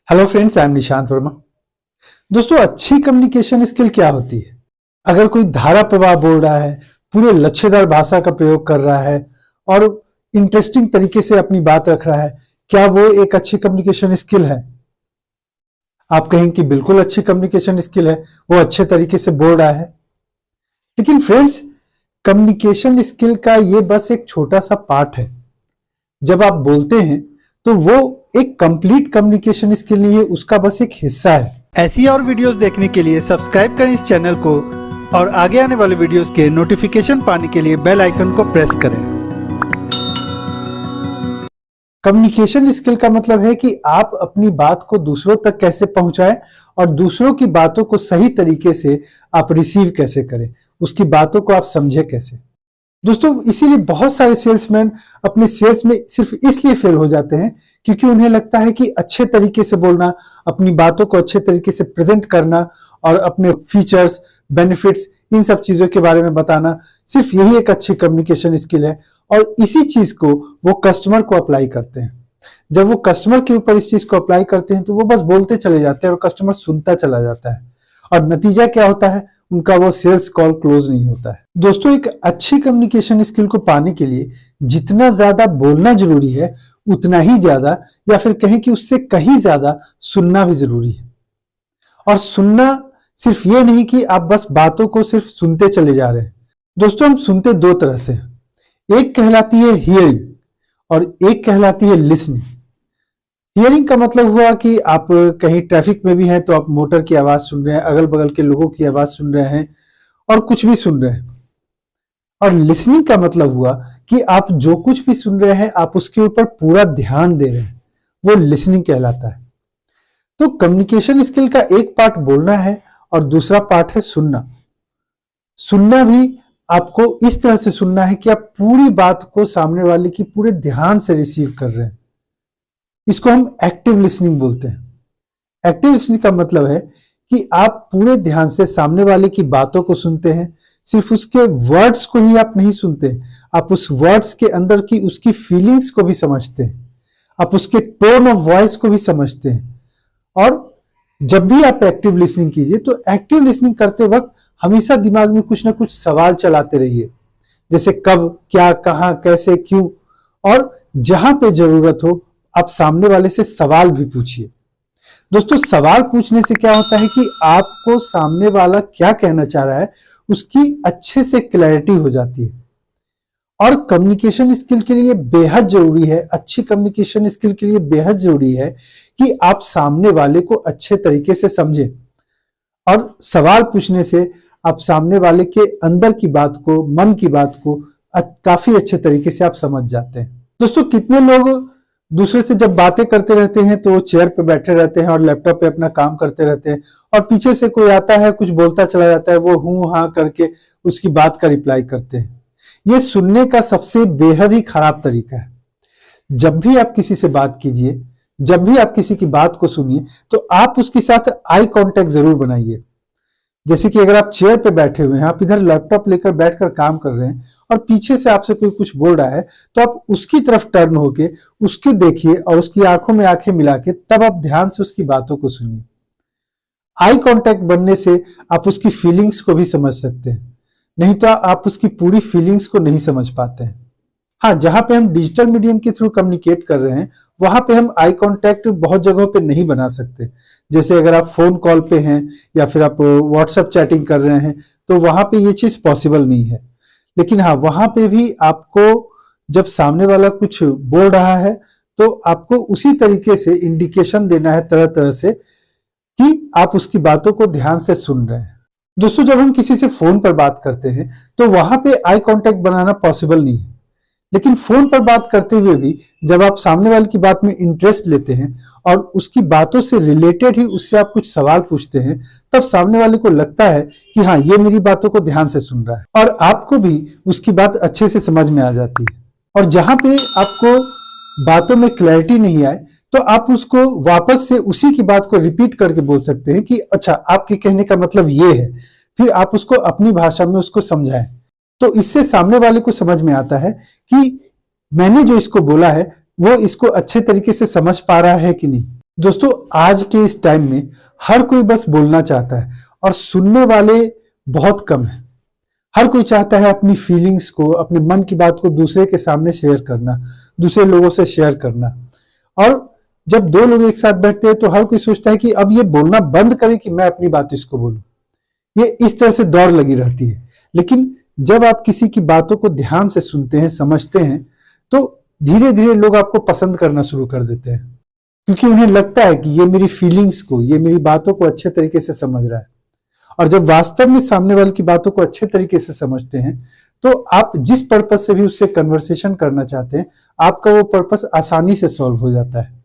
Hello friends, I am Nishant Verma. दोस्तों, अच्छी communication skill क्या होती है? अगर कोई धारा प्रवाह बोल रहा है, पूरे लच्छेदार भाषा का प्रयोग कर रहा है और इंटरेस्टिंग तरीके से अपनी बात रख रहा है, क्या वो एक अच्छी कम्युनिकेशन स्किल है? आप कहेंगे कि बिल्कुल अच्छी कम्युनिकेशन स्किल है, वो अच्छे तरीके से बोल रहा है। लेकिन फ्रेंड्स, कम्युनिकेशन स्किल का ये बस एक छोटा सा पार्ट है। जब आप बोलते हैं तो वो एक कंप्लीट कम्युनिकेशन स्किल नहीं है, उसका बस एक हिस्सा है। ऐसी और वीडियोस देखने के लिए सब्सक्राइब करें इस चैनल को और आगे आने वाले वीडियोस के नोटिफिकेशन पाने के लिए बेल आइकन को प्रेस करें। कम्युनिकेशन स्किल का मतलब है कि आप अपनी बात को दूसरों तक कैसे पहुंचाएं और दूसरों की बातों को सही तरीके से आप रिसीव कैसे करें, उसकी बातों को आप समझे कैसे। दोस्तों, इसीलिए बहुत सारे सेल्समैन अपने सेल्स में सिर्फ इसलिए फेल हो जाते हैं क्योंकि उन्हें लगता है कि अच्छे तरीके से बोलना, अपनी बातों को अच्छे तरीके से प्रेजेंट करना और अपने फीचर्स, बेनिफिट्स, इन सब चीजों के बारे में बताना, सिर्फ यही एक अच्छी कम्युनिकेशन स्किल है। और इसी चीज को वो कस्टमर को अप्लाई करते हैं। जब वो कस्टमर के ऊपर इस चीज को अप्लाई करते हैं तो वो बस बोलते चले जाते हैं और कस्टमर सुनता चला जाता है, और नतीजा क्या होता है? उनका वो सेल्स कॉल क्लोज नहीं होता है। दोस्तों, एक अच्छी कम्युनिकेशन स्किल को पाने के लिए जितना ज्यादा बोलना जरूरी है, उतना ही ज्यादा, या फिर कहें कि उससे कहीं ज्यादा सुनना भी जरूरी है। और सुनना सिर्फ ये नहीं कि आप बस बातों को सिर्फ सुनते चले जा रहे हैं। दोस्तों, हम सुनते दो तरह से, एक कहलाती है हियरिंग और एक कहलाती है लिसनिंग। हियरिंग का मतलब हुआ कि आप कहीं ट्रैफिक में भी हैं तो आप मोटर की आवाज सुन रहे हैं, अगल बगल के लोगों की आवाज सुन रहे हैं और कुछ भी सुन रहे हैं। और लिसनिंग का मतलब हुआ कि आप जो कुछ भी सुन रहे हैं आप उसके ऊपर पूरा ध्यान दे रहे हैं, वो लिसनिंग कहलाता है। तो कम्युनिकेशन स्किल का एक पार्ट बोलना है और दूसरा पार्ट है सुनना। सुनना भी आपको इस तरह से सुनना है कि आप पूरी बात को सामने वाले की पूरे ध्यान से रिसीव कर रहे हैं। इसको हम एक्टिव लिसनिंग बोलते हैं। एक्टिव लिसनिंग का मतलब है कि आप पूरे ध्यान से सामने वाले की बातों को सुनते हैं, सिर्फ उसके वर्ड्स को ही आप नहीं सुनते, आप उस वर्ड्स के अंदर की उसकी फीलिंग्स को भी समझते हैं, आप उसके टोन ऑफ वॉइस को भी समझते हैं। और जब भी आप एक्टिव लिसनिंग कीजिए तो एक्टिव लिसनिंग करते वक्त हमेशा दिमाग में कुछ ना कुछ सवाल चलाते रहिए, जैसे कब, क्या, कहां, कैसे, क्यों। और जहां पे जरूरत हो आप सामने वाले से सवाल भी पूछिए। दोस्तों, सवाल पूछने से क्या होता है कि आपको सामने वाला क्या कहना चाह रहा है उसकी अच्छे से क्लैरिटी हो जाती है। और कम्युनिकेशन स्किल के लिए बेहद जरूरी है, अच्छी कम्युनिकेशन स्किल के लिए बेहद जरूरी है कि आप सामने वाले को अच्छे तरीके से समझें। और सवाल पूछने से आप सामने वाले के अंदर की बात को, मन की बात को काफी अच्छे तरीके से आप समझ जाते हैं। दोस्तों, कितने लोग दूसरे से जब बातें करते रहते हैं तो वो चेयर पे बैठे रहते हैं और लैपटॉप पे अपना काम करते रहते हैं, और पीछे से कोई आता है, कुछ बोलता चला जाता है, वो हूं हां करके उसकी बात का रिप्लाई करते हैं। ये सुनने का सबसे बेहद ही खराब तरीका है। जब भी आप किसी से बात कीजिए, जब भी आप किसी की बात को सुनिए, तो आप उसके साथ आई कांटेक्ट जरूर बनाइए। जैसे कि अगर आप चेयर पे बैठे हुए हैं, आप इधर लैपटॉप लेकर बैठकर काम कर रहे हैं और पीछे से आपसे कोई कुछ बोल रहा है, तो आप उसकी तरफ टर्न होके उसकी देखिए और उसकी आंखों में आंखें मिला के तब आप ध्यान से उसकी बातों को सुनिए। आई कांटेक्ट बनने से आप उसकी फीलिंग्स को भी समझ सकते हैं, नहीं तो आप उसकी पूरी फीलिंग्स को नहीं समझ पाते हैं। हाँ, जहां पे हम डिजिटल मीडियम के थ्रू कम्युनिकेट कर रहे हैं वहां पे हम आई कांटेक्ट बहुत जगहों पे नहीं बना सकते। जैसे अगर आप फोन कॉल पे हैं या फिर आप व्हाट्सएप चैटिंग कर रहे हैं तो वहां पे ये चीज पॉसिबल नहीं है। लेकिन हाँ, वहां पे भी आपको जब सामने वाला कुछ बोल रहा है तो आपको उसी तरीके से इंडिकेशन देना है तरह तरह से कि आप उसकी बातों को ध्यान से सुन रहे हैं। दोस्तों, जब हम किसी से फोन पर बात करते हैं तो वहां पे आई कांटेक्ट बनाना पॉसिबल नहीं है। लेकिन फोन पर बात करते हुए भी जब आप सामने वाले की बात में इंटरेस्ट लेते हैं और उसकी बातों से रिलेटेड ही उससे आप कुछ सवाल पूछते हैं, तब सामने वाले को लगता है कि हाँ, ये मेरी बातों को ध्यान से सुन रहा है और आपको भी उसकी बात अच्छे से समझ में आ जाती है। और जहां पे आपको बातों में क्लैरिटी नहीं आए तो आप उसको वापस से उसी की बात को रिपीट करके बोल सकते हैं कि अच्छा, आपके कहने का मतलब ये है। फिर आप उसको अपनी भाषा में उसको समझाएं, तो इससे सामने वाले को समझ में आता है कि मैंने जो इसको बोला है वो इसको अच्छे तरीके से समझ पा रहा है कि नहीं। दोस्तों आज के इस टाइम में हर कोई बस बोलना चाहता है और सुनने वाले बहुत कम है। हर कोई चाहता है अपनी फीलिंग्स को, अपने मन की बात को दूसरे के सामने शेयर करना, दूसरे लोगों से शेयर करना। और जब दो लोग एक साथ बैठते हैं तो हर कोई सोचता है कि अब ये बोलना बंद करे कि मैं अपनी बात इसको बोलूं। ये इस तरह से दौड़ लगी रहती है। लेकिन जब आप किसी की बातों को ध्यान से सुनते हैं, समझते हैं, तो धीरे धीरे लोग आपको पसंद करना शुरू कर देते हैं, क्योंकि उन्हें लगता है कि ये मेरी फीलिंग्स को, ये मेरी बातों को अच्छे तरीके से समझ रहा है। और जब वास्तव में सामने वाले की बातों को अच्छे तरीके से समझते हैं तो आप जिस पर्पस से भी उससे कन्वर्सेशन करना चाहते हैं, आपका वो पर्पस आसानी से सॉल्व हो जाता है।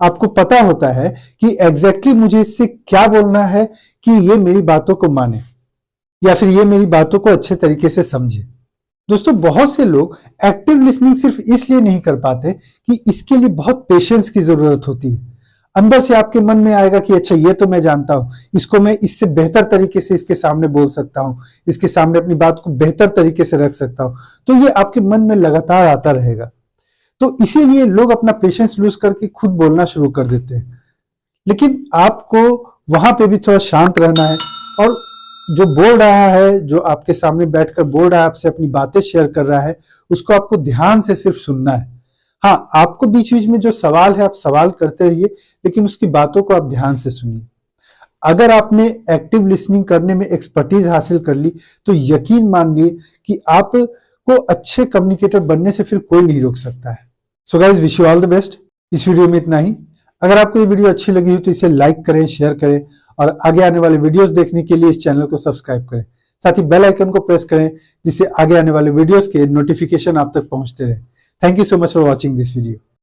आपको पता होता है कि एग्जैक्टली मुझे इससे क्या बोलना है कि ये मेरी बातों को माने या फिर ये मेरी बातों को अच्छे तरीके से समझे। दोस्तों बहुत से लोग एक्टिव लिसनिंग सिर्फ इसलिए नहीं कर पाते कि इसके लिए बहुत पेशेंस की जरूरत होती है। अंदर से आपके मन में आएगा कि अच्छा ये तो मैं जानता हूं, इसको मैं इससे बेहतर तरीके से इसके सामने बोल सकता हूं, इसके सामने अपनी बात को बेहतर तरीके से रख सकता हूं। तो ये आपके मन में लगातार आता रहेगा। तो इसीलिए लोग अपना पेशेंस लूज करके खुद बोलना शुरू कर देते हैं। लेकिन आपको वहां पे भी थोड़ा शांत रहना है और जो बोल रहा है, जो आपके सामने बैठकर बोल रहा है, आपसे अपनी बातें शेयर कर रहा है, उसको आपको ध्यान से सिर्फ सुनना है। हाँ, आपको बीच बीच में जो सवाल है आप सवाल करते रहिए, लेकिन उसकी बातों को आप ध्यान से सुनिए। अगर आपने एक्टिव लिसनिंग करने में एक्सपर्टीज हासिल कर ली तो यकीन मानिए कि आपको अच्छे कम्युनिकेटर बनने से फिर कोई नहीं रोक सकता है। So guys, wish you all the best. इस वीडियो में इतना ही। अगर आपको ये वीडियो अच्छी लगी हो तो इसे लाइक करें, शेयर करें और आगे आने वाले वीडियोस देखने के लिए इस चैनल को सब्सक्राइब करें। साथ ही बेल आइकन को प्रेस करें जिससे आगे आने वाले वीडियोस के नोटिफिकेशन आप तक पहुंचते रहे। Thank you so much for watching this video.